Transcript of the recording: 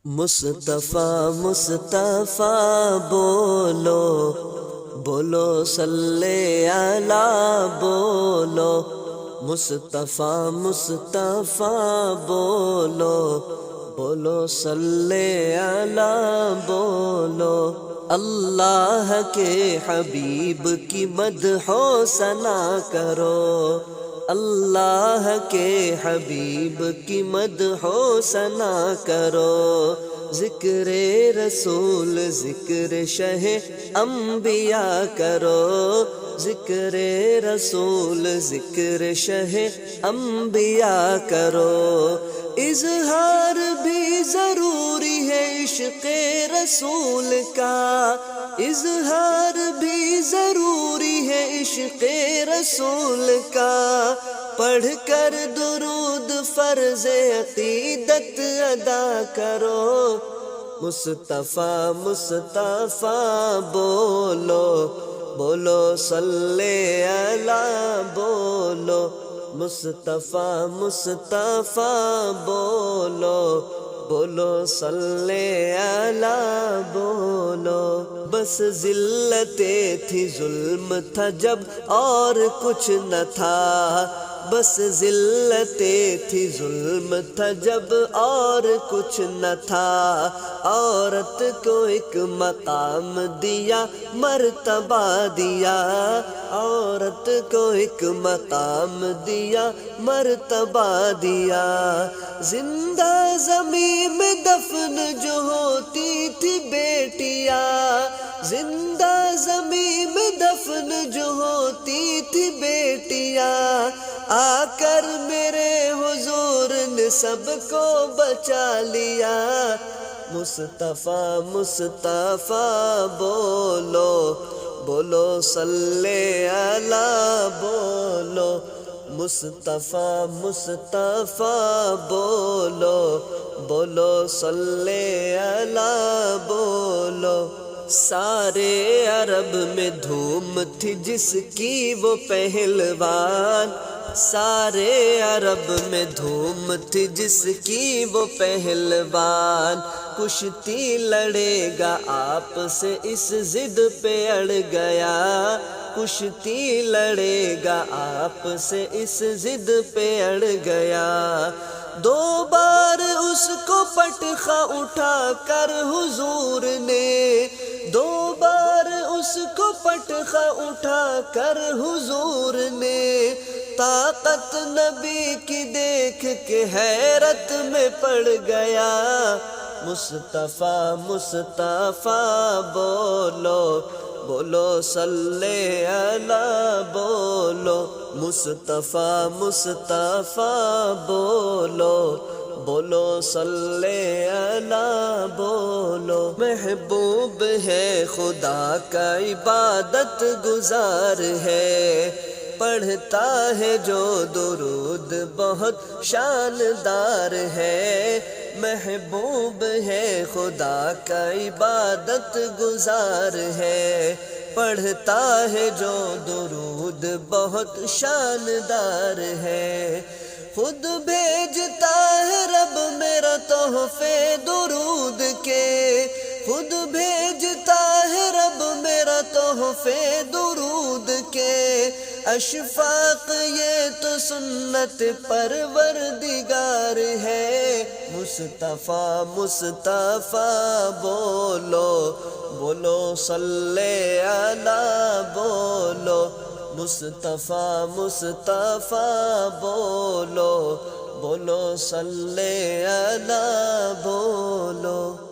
مصطفیٰ مصطفیٰ بولو بولو صلی علی بولو مصطفیٰ مصطفیٰ بولو بولو صلی علی بولو اللہ کے حبیب کی مدح و ثنا کرو اللہ کے حبیب کی مدح و ثنا کرو ذکر رسول ذکر شہ انبیاء کرو ذکر رسول ذکر شہ انبیاء کرو اظہار بھی ضروری ہے عشق رسول کا اظہار بھی ضروری ہے عشق رسول کا پڑھ کر درود فرض عقیدت ادا کرو مصطفیٰ مصطفیٰ بولو بولو صلی علی بولو مصطفیٰ مصطفیٰ بولو بولو صلی علی بولو بس ذلتیں تھی ظلم تھا جب اور کچھ نہ تھا بس ذلتیں تھی ظلم تھا جب اور کچھ نہ تھا عورت کو ایک مقام دیا مرتبہ دیا عورت کو ایک مقام دیا مرتبہ دیا زندہ زمین میں دفن جو ہوتی تھی بیٹیاں زندہ زمین میں دفن جو ہوتی تھی بیٹیاں آ کر میرے حضور نے سب کو بچا لیا مصطفیٰ مصطفیٰ بولو بولو صلی علی بولو مصطفیٰ مصطفیٰ بولو بولو صلی علی بولو سارے عرب میں دھوم تھی جس کی وہ پہلوان سارے عرب میں دھوم تھی جس کی وہ پہلوان کشتی لڑے گا آپ سے اس ضد پہ اڑ گیا کشتی لڑے گا آپ سے اس ضد پہ اڑ گیا دو بار اس کو پٹخا اٹھا کر حضور نے دو بار اس کو پٹخا اٹھا کر حضور نے طاقت نبی کی دیکھ کے حیرت میں پڑ گیا مصطفیٰ مصطفیٰ بولو بولو صلی علی بولو مصطفیٰ مصطفیٰ بولو بولو صلی علی بولو محبوب ہے خدا کا عبادت گزار ہے پڑھتا ہے جو درود بہت شاندار ہے محبوب ہے خدا کا عبادت گزار ہے پڑھتا ہے جو درود بہت شاندار ہے خود بھیجتا ہے رب میرا تحفے درود کے خود بھیجتا ہے رب میرا تحفے درود کے اشفاق یہ تو سنت پروردگار ہے مصطفیٰ مصطفیٰ بولو بولو صلی علی بولو مصطفیٰ مصطفیٰ بولو بولو صلی علی بولو